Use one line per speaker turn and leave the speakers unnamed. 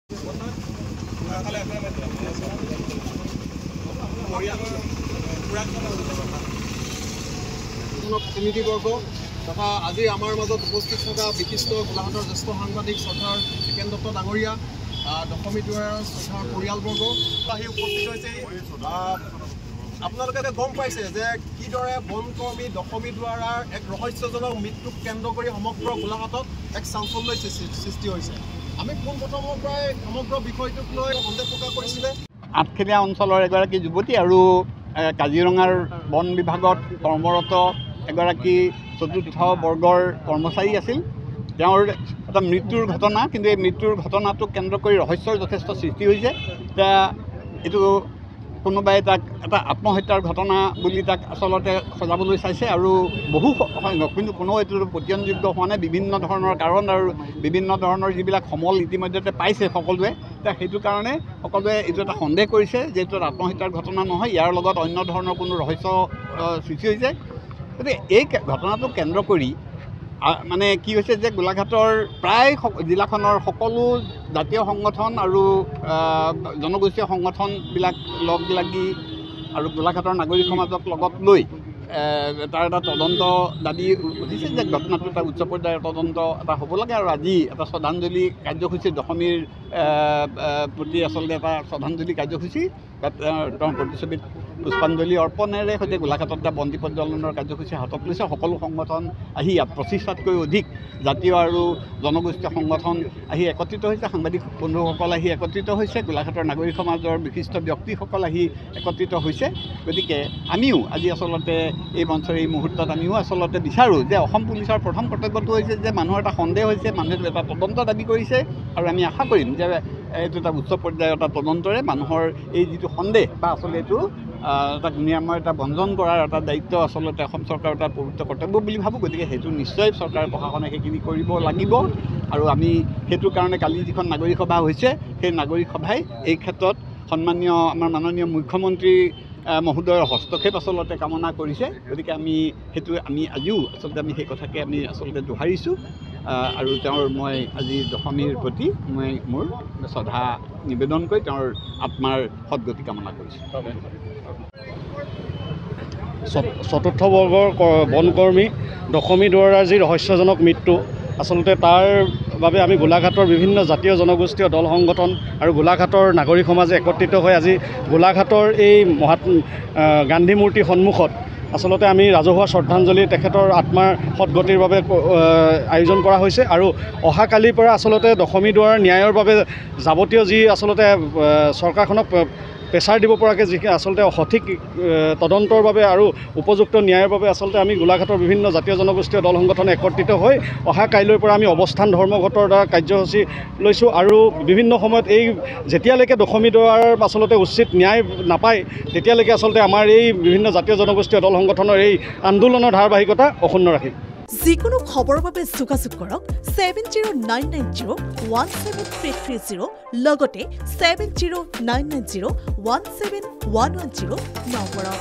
প্ৰতিনিধিবৰ্গ তথা আজি আমাৰ মাজত উপস্থিত থকা বিশিষ্ট গোলাঘাটৰ জ্যেষ্ঠ সাংবাদিক শ্ৰদ্ধাৰ দীপেন দত্ত ডাঙৰীয়া, দশমী দুৱাৰৰ শ্ৰদ্ধাৰ পৰিয়ালবৰ্গ আহি উপস্থিত হৈছে। আপোনালোকে গম পাইছে যে কিদৰে বনকৰ্মী দশমী দুৱাৰাৰ এক ৰহস্যজনক মৃত্যুক কেন্দ্ৰ কৰি সমগ্ৰ গোলাঘাটত এক চাঞ্চল্যৰ সৃষ্টি হৈছে। আমি পোনপ্ৰথমৰ পৰাই সমগ্ৰ বিষয়টোক লৈ সন্দেহ প্ৰকাশ কৰিছিলে।
আঠখেলীয়া অঞ্চলৰ এগৰাকী যুৱতী আৰু কাজিৰঙাৰ বন বিভাগত কৰ্মৰত এগৰাকী চতুৰ্থ বৰ্গৰ কৰ্মচাৰী আছিল। তেওঁৰ এটা মৃত্যুৰ ঘটনা, কিন্তু এই মৃত্যুৰ ঘটনাটোক কেন্দ্ৰ কৰি ৰহস্যৰ যথেষ্ট সৃষ্টি হৈছে। এতিয়া এইটো কোনোবাই তাক এটা আত্মহত্যাৰ ঘটনা বুলি তাক আচলতে সজাবলৈ চাইছে আৰু বহু সংখ্যক, কিন্তু কোনো এইটো পতিয়নযোগ্য হোৱা নাই। বিভিন্ন ধৰণৰ কাৰণ আৰু বিভিন্ন ধৰণৰ যিবিলাক সমল ইতিমধ্যতে পাইছে সকলোৱে, এতিয়া সেইটো কাৰণে সকলোৱে এইটো এটা সন্দেহ কৰিছে যে এইটো আত্মহত্যাৰ ঘটনা নহয়, ইয়াৰ লগত অন্য ধৰণৰ কোনো ৰহস্য সৃষ্টি হৈছে। গতিকে এই ঘটনাটোক কেন্দ্ৰ কৰি মানে কি হৈছে যে গোলাঘাটৰ প্ৰায় জিলাখনৰ সকলো জাতীয় সংগঠন আৰু জনগোষ্ঠীয় সংগঠনবিলাক লগ লাগি আৰু গোলাঘাটৰ নাগৰিক সমাজক লগত লৈ তাৰ এটা তদন্ত দাবী উঠিছে যে ঘটনাটো এটা উচ্চ পৰ্যায়ৰ তদন্ত এটা হ'ব লাগে। আৰু আজি এটা শ্ৰদ্ধাঞ্জলি কাৰ্যসূচী দশমীৰ প্ৰতি আচলতে এটা শ্ৰদ্ধাঞ্জলি কাৰ্যসূচী, তাত তেওঁৰ প্ৰতিচ্ছবিত পুষ্পাঞ্জলি অৰ্পণেৰে সৈতে গোলাঘাটত এটা বন্তি প্ৰজ্বলনৰ কাৰ্যসূচী হাতত লৈছে। সকলো সংগঠন আহি ইয়াত 25টাতকৈ অধিক জাতীয় আৰু জনগোষ্ঠীয় সংগঠন আহি একত্ৰিত হৈছে, সাংবাদিক বন্ধুসকল আহি একত্ৰিত হৈছে, গোলাঘাটৰ নাগৰিক সমাজৰ বিশিষ্ট ব্যক্তিসকল আহি একত্ৰিত হৈছে। গতিকে আমিও আজি আচলতে এই মঞ্চৰ এই মুহূৰ্তত আমিও আচলতে বিচাৰোঁ যে অসম পুলিচৰ প্ৰথম কৰ্তব্যটো হৈছে যে মানুহৰ এটা সন্দেহ হৈছে, মানুহে এটা তদন্ত দাবী কৰিছে আৰু আমি আশা কৰিম যে এইটো এটা উচ্চ পৰ্যায়ৰ এটা তদন্তৰে মানুহৰ এই যিটো সন্দেহ বা আচলতে এইটো এটা নিৰাময় এটা বঞ্জন কৰাৰ এটা দায়িত্ব আচলতে অসম চৰকাৰৰ এটা পবিত্ৰ কৰ্তব্য বুলি ভাবোঁ। গতিকে সেইটো নিশ্চয় চৰকাৰ প্ৰশাসনে সেইখিনি কৰিব লাগিব। আৰু আমি সেইটোৰ কাৰণে কালি যিখন নাগৰিক সভা হৈছে, সেই নাগৰিক সভাই এই ক্ষেত্ৰত সন্মানীয় আমাৰ মাননীয় মুখ্যমন্ত্ৰী মহোদয়ৰ হস্তক্ষেপ আচলতে কামনা কৰিছে। গতিকে আমি আজিও আচলতে আমি সেই কথাকে আমি আচলতে দোহাৰিছোঁ আৰু মই আজি দশমীৰ প্ৰতি মই মোৰ শ্ৰদ্ধা নিবেদন কৰি তেওঁৰ আত্মাৰ সদ্গতি কামনা কৰিছোঁ।
চতুৰ্থ বৰ্গৰ বনকৰ্মী দশমী দুৱাৰাৰ যি ৰহস্যজনক মৃত্যু, আচলতে তাৰ বাবে আমি গোলাঘাটৰ বিভিন্ন জাতীয় জনগোষ্ঠীয় দল সংগঠন আৰু গোলাঘাটৰ নাগৰিক সমাজে একত্ৰিত হৈ আজি গোলাঘাটৰ এই গান্ধী মূৰ্তিৰ সন্মুখত আচলতে আমি ৰাজহুৱা শ্ৰদ্ধাঞ্জলি তেখেতৰ আত্মাৰ সদ্গতিৰ বাবে আয়োজন কৰা হৈছে। আৰু অহাকালিৰ পৰা আচলতে দশমী দুৱাৰৰ ন্যায়ৰ বাবে যাৱতীয় যি আচলতে চৰকাৰখনক প্ৰেছাৰ দিব পৰাকৈ যি আচলতে সঠিক তদন্তৰ বাবে আৰু উপযুক্ত ন্যায়ৰ বাবে আচলতে আমি গোলাঘাটৰ বিভিন্ন জাতীয় জনগোষ্ঠীয় দল সংগঠনে একত্ৰিত হৈ অহা কাইলৈৰ পৰা আমি অৱস্থান ধৰ্মঘটৰ দ্বাৰা কাৰ্যসূচী লৈছোঁ। আৰু বিভিন্ন সময়ত এই যেতিয়ালৈকে দশমী দুৱাৰৰ আচলতে উচিত ন্যায় নাপায়, তেতিয়ালৈকে আচলতে আমাৰ এই বিভিন্ন জাতীয় জনগোষ্ঠীয় দল সংগঠনৰ এই আন্দোলনৰ ধাৰাবাহিকতা অক্ষুণ্ণ ৰাখিম।
যিকোনো খবৰৰ বাবে যোগাযোগ কৰক 7099017330 লগতে 7099017110 নম্বৰত।